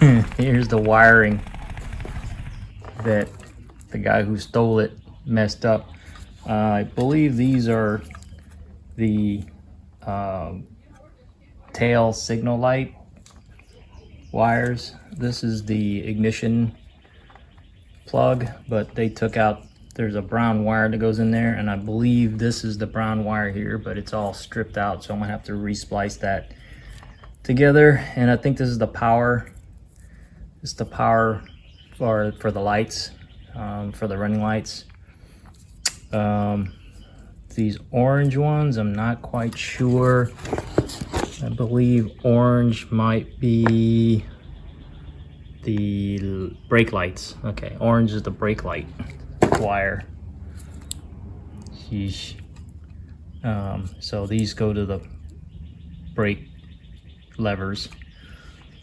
Here's the wiring that the guy who stole it messed up. I believe these are the tail signal light wires. This is the ignition plug, but they took out, there's a brown wire that goes in there, and I believe this is the brown wire here, but it's all stripped out, so I'm gonna have to resplice that together. And I think this is the power. It's the power for the lights, for the running lights. These orange ones, I'm not quite sure. I believe orange might be the brake lights. Okay, orange is the brake light wire. Sheesh. So these go to the brake levers.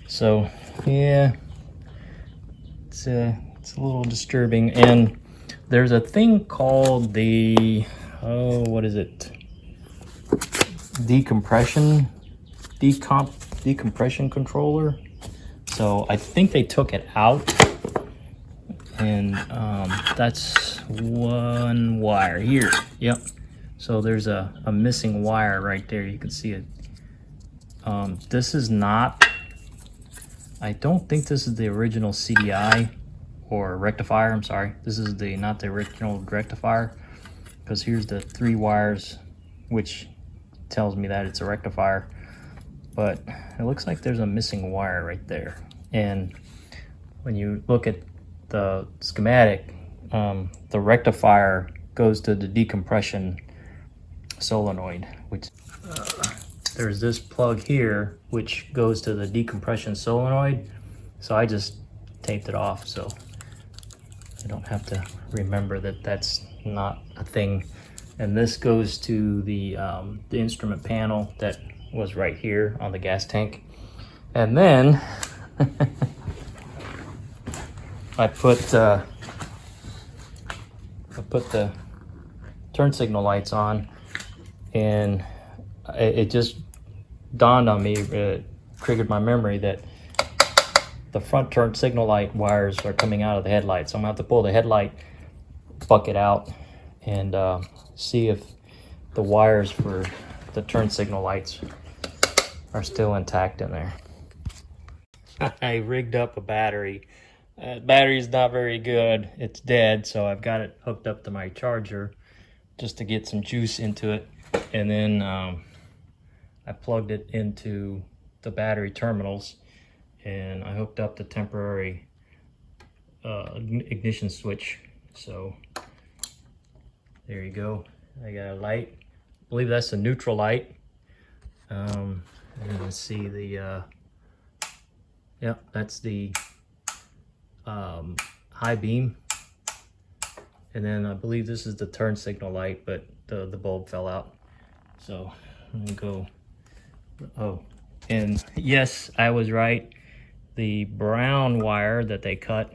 So yeah, it's a little disturbing. And there's a thing called the what is it? Decompression controller. So I think they took it out, and that's one wire here. Yep. So there's a missing wire right there. You can see it. This is not, I don't think this is the original CDI or rectifier. I'm sorry. This is not the original rectifier, because here's the 3 wires, which tells me that it's a rectifier. But it looks like there's a missing wire right there. And when you look at the schematic, the rectifier goes to the decompression solenoid, which there's this plug here which goes to the decompression solenoid. So I just taped it off so I don't have to remember that that's not a thing. And this goes to the instrument panel that was right here on the gas tank. And then I put the turn signal lights on, and it just dawned on me, triggered my memory that the front turn signal light wires are coming out of the headlight. So I'm gonna have to pull the headlight bucket out and see if the wires for the turn signal lights are still intact in there. I rigged up a battery. Battery's not very good. It's dead, so I've got it hooked up to my charger just to get some juice into it. And then I plugged it into the battery terminals, and I hooked up the temporary ignition switch. So there you go. I got a light. I believe that's the neutral light. And let's see the yep, that's the high beam. And then I believe this is the turn signal light, but the bulb fell out. So I'm gonna go. Oh, and yes, I was right. The brown wire that they cut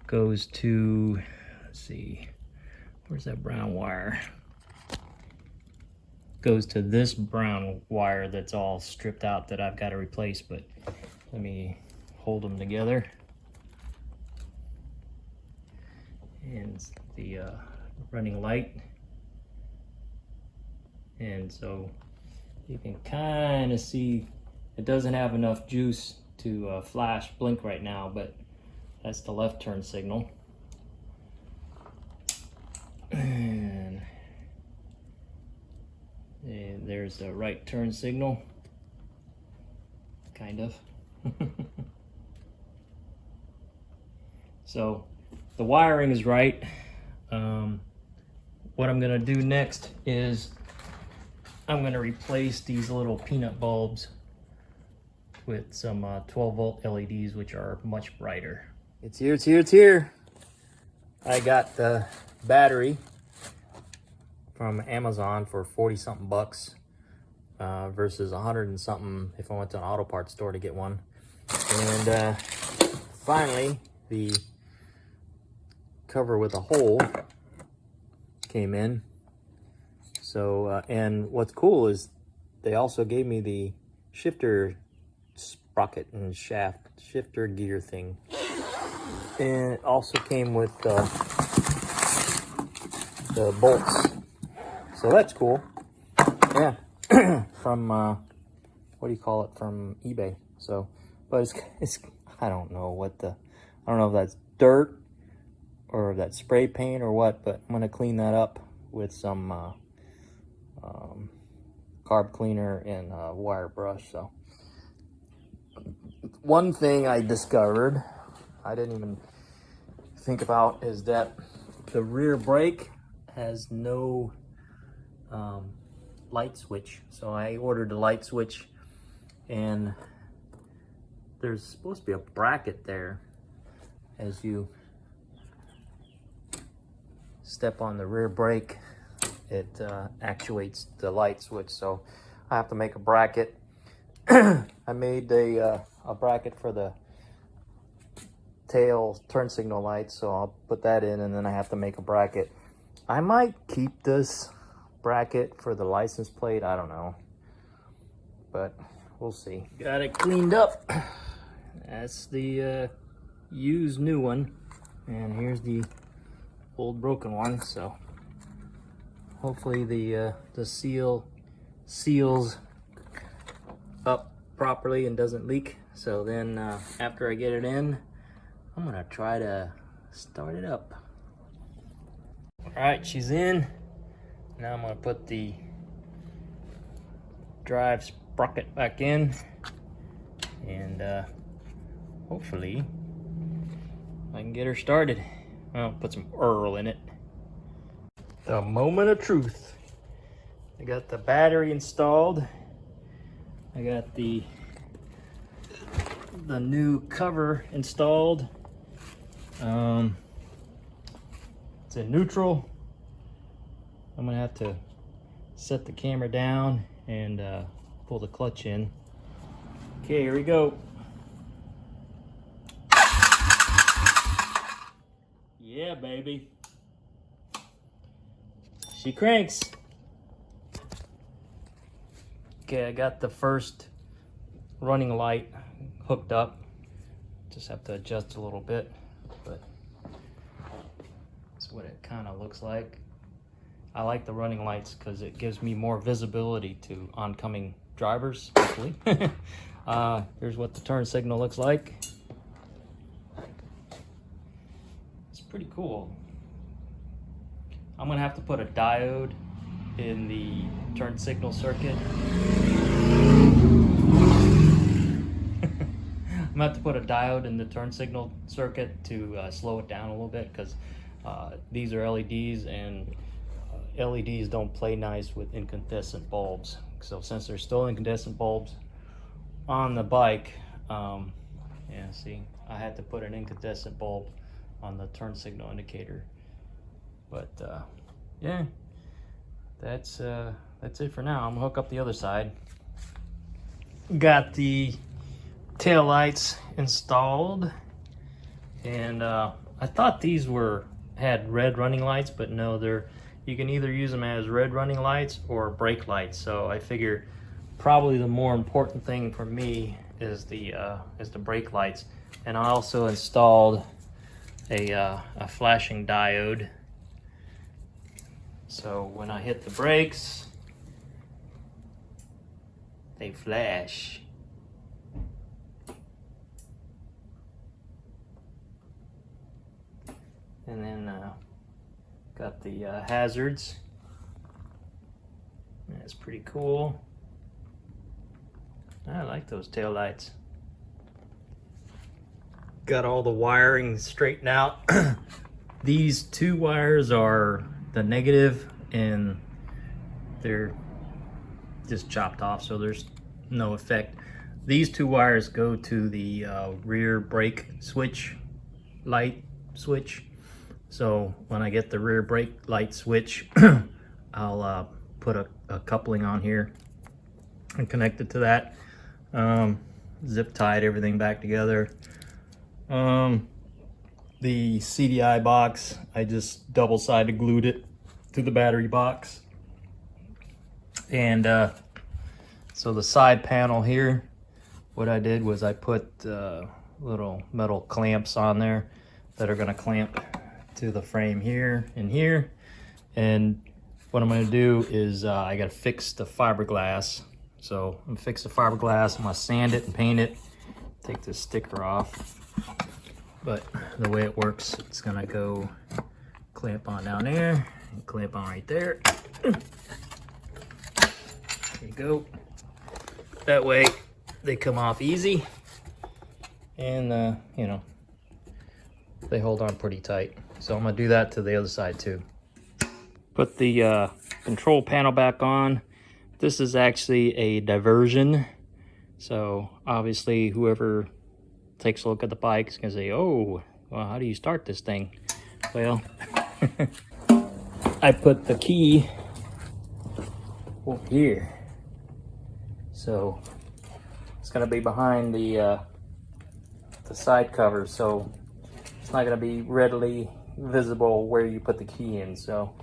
goes to, let's see, where's that brown wire? Goes to this brown wire that's all stripped out that I've got to replace. But let me hold them together. And the running light. And so you can kind of see it doesn't have enough juice to flash blink right now, but that's the left turn signal. And there's the right turn signal, kind of. So the wiring is right. What I'm gonna do next is I'm gonna replace these little peanut bulbs with some 12 volt LEDs, which are much brighter. It's here, it's here, it's here. I got the battery from Amazon for 40 something bucks versus 100 and something if I went to an auto parts store to get one. And finally, the cover with a hole came in. So and what's cool is they also gave me the shifter sprocket and shaft shifter gear thing. And it also came with the bolts. So that's cool. Yeah. From, what do you call it? From eBay. So, but it's, I don't know if that's dirt or if that's spray paint or what, but I'm gonna clean that up with some carb cleaner and wire brush. So one thing I discovered I didn't even think about is that the rear brake has no light switch. So I ordered a light switch, and there's supposed to be a bracket there as you step on the rear brake. It actuates the light switch, so I have to make a bracket. I made a bracket for the tail turn signal lights, so I'll put that in, and then I have to make a bracket. I might keep this bracket for the license plate, I don't know, but we'll see. Got it cleaned up. That's the used new one, and here's the old broken one. So hopefully the seal seals up properly and doesn't leak. So then after I get it in, I'm gonna try to start it up. All right, she's in. Now I'm gonna put the drive sprocket back in, and hopefully I can get her started. I'll put some oil in it. The moment of truth. I got the battery installed. I got the new cover installed. It's in neutral. I'm gonna have to set the camera down and pull the clutch in. Okay, here we go. Yeah, baby. She cranks. Okay, I got the first running light hooked up. Just have to adjust a little bit, but that's what it kind of looks like. I like the running lights because it gives me more visibility to oncoming drivers, hopefully. Here's what the turn signal looks like. It's pretty cool. I'm gonna have to put a diode in the turn signal circuit. I'm gonna have to put a diode in the turn signal circuit to slow it down a little bit, because these are LEDs, and LEDs don't play nice with incandescent bulbs. So since there's still incandescent bulbs on the bike, yeah, see, I had to put an incandescent bulb on the turn signal indicator. But yeah, that's it for now. I'm gonna hook up the other side. Got the tail lights installed, and I thought these had red running lights, but no, you can either use them as red running lights or brake lights. So I figure probably the more important thing for me is the brake lights. And I also installed a flashing diode. So when I hit the brakes, they flash. And then got the hazards. That's pretty cool. I like those tail lights. Got all the wiring straightened out. These two wires are the negative, and they're just chopped off, so there's no effect. These two wires go to the rear brake switch, light switch. So when I get the rear brake light switch, I'll put a coupling on here and connect it to that. Zip tied everything back together. The CDI box, I just double-sided glued it to the battery box. And so the side panel here What I did was I put little metal clamps on there that are gonna clamp to the frame here and here. And what I'm gonna do is I gotta fix the fiberglass. So I'm gonna fix the fiberglass, I'm gonna sand it and paint it, take this sticker off. But the way it works, it's gonna go clamp on down there and clamp on right there. There you go. That way they come off easy, and you know, they hold on pretty tight. So I'm gonna do that to the other side too. Put the control panel back on. This is actually a diversion. So obviously whoever takes a look at the bike is gonna say, oh, well, how do you start this thing? Well, I put the key over here. So it's gonna be behind the side cover, so it's not gonna be readily visible where you put the key in. So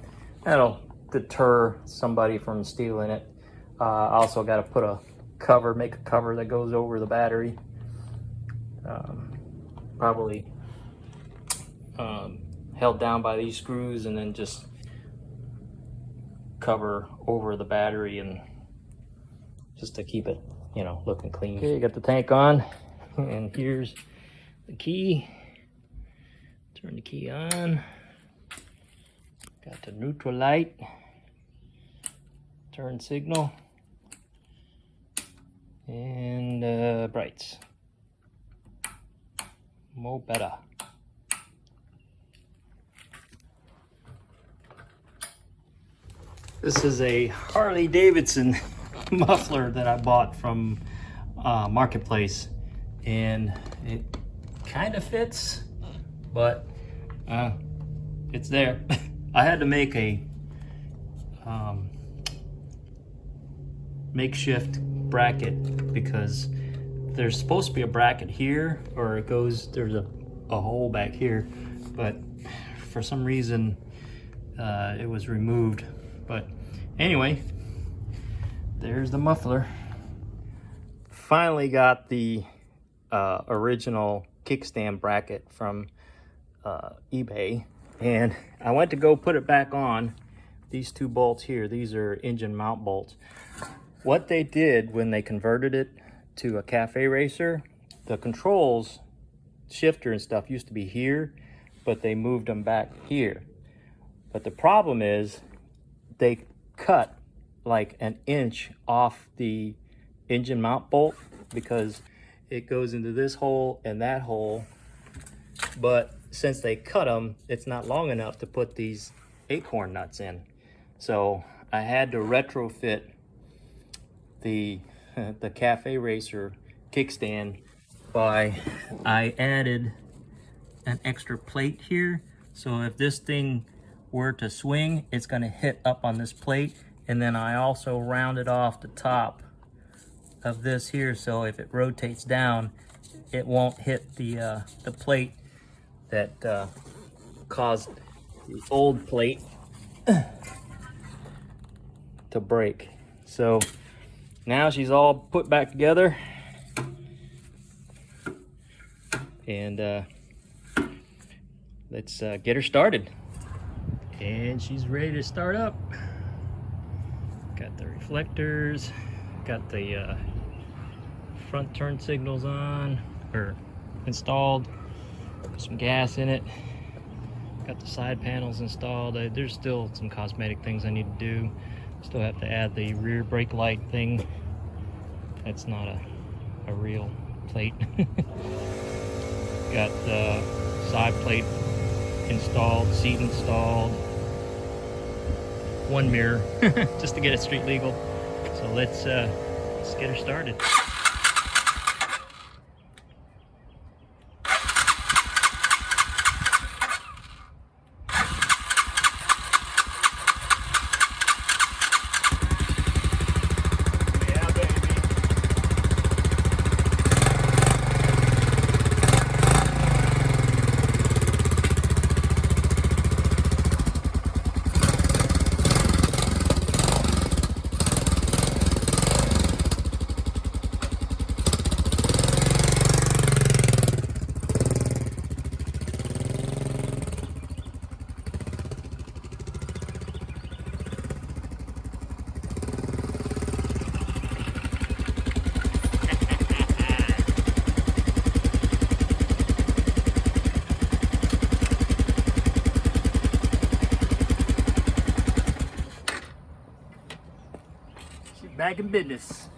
that'll deter somebody from stealing it. I also got to put a cover, make a cover that goes over the battery. Probably held down by these screws, and then just cover over the battery, and just to keep it, you know, looking clean. Okay, you got the tank on, and here's the key. Turn the key on. Got the neutral light, turn signal, and brights. More better. This is a Harley Davidson muffler that I bought from Marketplace, and it kind of fits, but it's there. I had to make a makeshift bracket because there's supposed to be a bracket here, or it goes, there's a hole back here, but for some reason it was removed. But anyway, there's the muffler. Finally got the original kickstand bracket from eBay, and I went to go put it back on. These two bolts here, these are engine mount bolts. What they did when they converted it to a cafe racer, the controls, shifter and stuff used to be here, but they moved them back here. But the problem is they cut like an inch off the engine mount bolt, because it goes into this hole and that hole. But since they cut them, it's not long enough to put these acorn nuts in. So I had to retrofit the cafe racer kickstand by, I added an extra plate here. So if this thing were to swing, it's going to hit up on this plate, and then I also rounded off the top of this here, so if it rotates down, it won't hit the plate that caused the old plate to break. So now she's all put back together, and let's get her started. And she's ready to start up. Got the reflectors, got the front turn signals on, or installed, some gas in it, got the side panels installed. There's still some cosmetic things I need to do. Still have to add the rear brake light thing. That's not a real plate. Got the side plate installed, seat installed, one mirror just to get it street legal. So let's get her started. back in business.